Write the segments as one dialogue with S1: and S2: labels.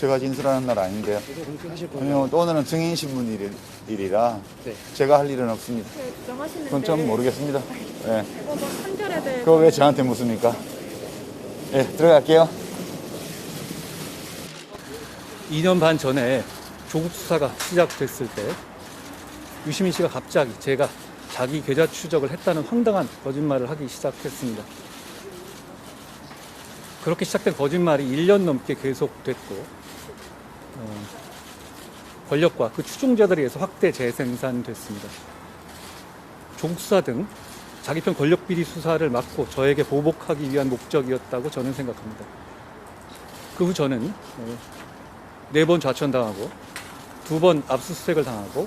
S1: 제가 진술하는 날 아닌데요. 아니요, 오늘은 증인신문 일이라
S2: 네.
S1: 제가 할 일은 없습니다.
S3: 주장하시는데
S1: 그건 좀 모르겠습니다. 예.
S3: 뭐 판결에 대해
S1: 그거 왜 저한테 묻습니까? 예, 들어갈게요.
S2: 2년 반 전에 조국 수사가 시작됐을 때 유시민 씨가 갑자기 제가 자기 계좌 추적을 했다는 황당한 거짓말을 하기 시작했습니다. 그렇게 시작된 거짓말이 1년 넘게 계속됐고 권력과 그 추종자들에 의해서 확대 재생산됐습니다. 조국 수사 등 자기 편 권력 비리 수사를 막고 저에게 보복하기 위한 목적이었다고 저는 생각합니다. 그 후 저는 4번 좌천당하고 2번 압수수색을 당하고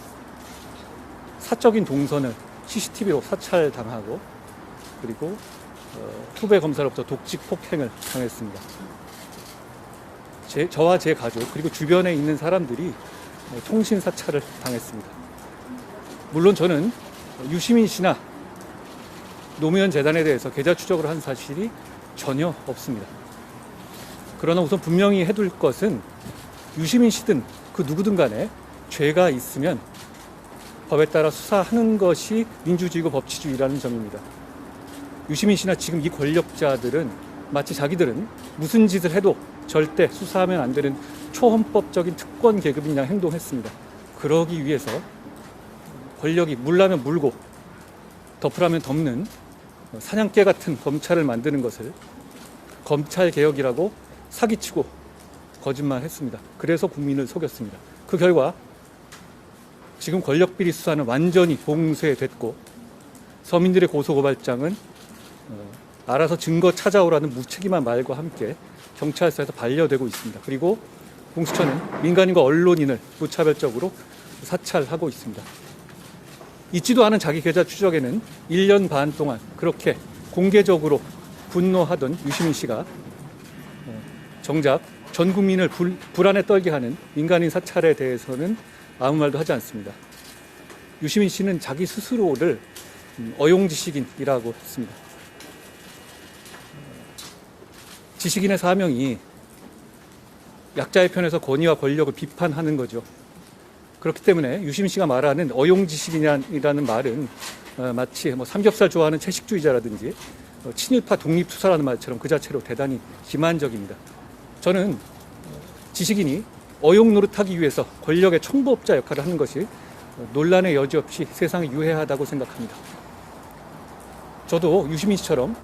S2: 사적인 동선을 CCTV로 사찰당하고 그리고 투배 검사로부터 독직 폭행을 당했습니다. 저와 제 가족 그리고 주변에 있는 사람들이 통신 사찰을 당했습니다. 물론 저는 유시민 씨나 노무현 재단에 대해서 계좌 추적을 한 사실이 전혀 없습니다. 그러나 우선 분명히 해둘 것은 유시민 씨든 그 누구든 간에 죄가 있으면 법에 따라 수사하는 것이 민주주의고 법치주의라는 점입니다. 유시민 씨나 지금 이 권력자들은 마치 자기들은 무슨 짓을 해도 절대 수사하면 안 되는 초헌법적인 특권 계급인 양 행동했습니다. 그러기 위해서 권력이 물라면 물고 덮으라면 덮는 사냥개 같은 검찰을 만드는 것을 검찰개혁이라고 사기치고 거짓말했습니다. 그래서 국민을 속였습니다. 그 결과 지금 권력비리 수사는 완전히 봉쇄됐고 서민들의 고소고발장은 알아서 증거 찾아오라는 무책임한 말과 함께 경찰서에서 반려되고 있습니다. 그리고 공수처는 민간인과 언론인을 무차별적으로 사찰하고 있습니다. 있지도 않은 자기 계좌 추적에는 1년 반 동안 그렇게 공개적으로 분노하던 유시민 씨가 정작 전 국민을 불안에 떨게 하는 민간인 사찰에 대해서는 아무 말도 하지 않습니다. 유시민 씨는 자기 스스로를 어용지식인이라고 했습니다. 지식인의 사명이 약자의 편에서 권위와 권력을 비판하는 거죠. 그렇기 때문에 유시민 씨가 말하는 어용지식인이라는 말은 마치 삼겹살 좋아하는 채식주의자라든지 친일파 독립투사라는 말처럼 그 자체로 대단히 기만적입니다. 저는 지식인이 어용 노릇하기 위해서 권력의 청부업자 역할을 하는 것이 논란의 여지 없이 세상에 유해하다고 생각합니다. 저도 유시민 씨처럼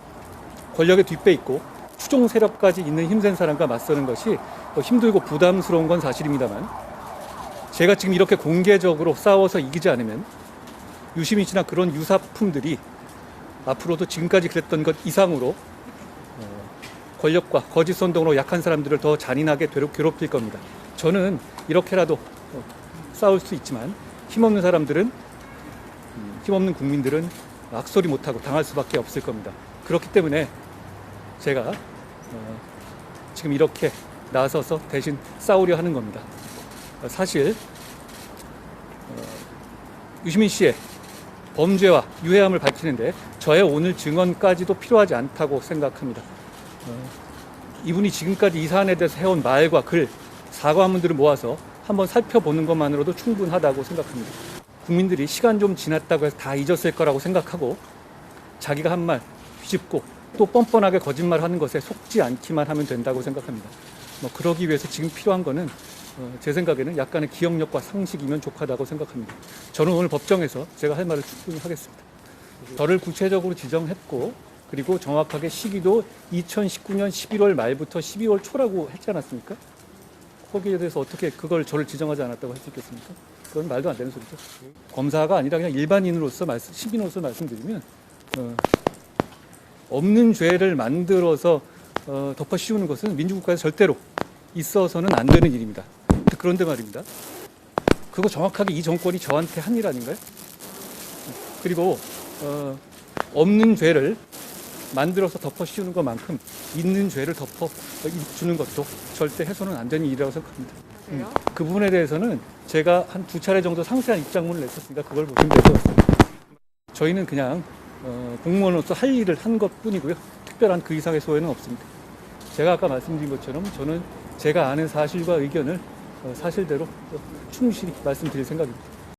S2: 권력의 뒷배 있고 추종 세력까지 있는 힘센 사람과 맞서는 것이 힘들고 부담스러운 건 사실입니다만 제가 지금 이렇게 공개적으로 싸워서 이기지 않으면 유시민 씨나 그런 유사품들이 앞으로도 지금까지 그랬던 것 이상으로 권력과 거짓 선동으로 약한 사람들을 더 잔인하게 괴롭힐 겁니다. 저는 이렇게라도 싸울 수 있지만 힘없는 사람들은 힘없는 국민들은 악소리 못하고 당할 수밖에 없을 겁니다. 그렇기 때문에 제가 지금 이렇게 나서서 대신 싸우려 하는 겁니다. 사실 유시민 씨의 범죄와 유해함을 밝히는데 저의 오늘 증언까지도 필요하지 않다고 생각합니다. 이분이 지금까지 이 사안에 대해서 해온 말과 글, 사과문들을 모아서 한번 살펴보는 것만으로도 충분하다고 생각합니다. 국민들이 시간 좀 지났다고 해서 다 잊었을 거라고 생각하고 자기가 한 말 뒤집고 또 뻔뻔하게 거짓말하는 것에 속지 않기만 하면 된다고 생각합니다. 그러기 위해서 지금 필요한 거는 제 생각에는 약간의 기억력과 상식이면 족하다고 생각합니다. 저는 오늘 법정에서 제가 할 말을 충분히 하겠습니다. 저를 구체적으로 지정했고 그리고 정확하게 시기도 2019년 11월 말부터 12월 초라고 했지 않았습니까? 거기에 대해서 어떻게 그걸 저를 지정하지 않았다고 할 수 있겠습니까? 그건 말도 안 되는 소리죠. 검사가 아니라 그냥 일반인으로서 시민으로서 말씀드리면 없는 죄를 만들어서 덮어 씌우는 것은 민주국가에서 절대로 있어서는 안 되는 일입니다. 그런데 말입니다. 그거 정확하게 이 정권이 저한테 한 일 아닌가요? 그리고 없는 죄를 만들어서 덮어 씌우는 것만큼 있는 죄를 덮어 주는 것도 절대 해서는 안 되는 일이라고 생각합니다. 그 부분에 대해서는 제가 한 2차례 정도 상세한 입장문을 냈었으니까 그걸 보시면 될 것 같습니다. 저희는 그냥 공무원으로서 할 일을 한 것뿐이고요. 특별한 그 이상의 소회는 없습니다. 제가 아까 말씀드린 것처럼 저는 제가 아는 사실과 의견을 사실대로 충실히 말씀드릴 생각입니다.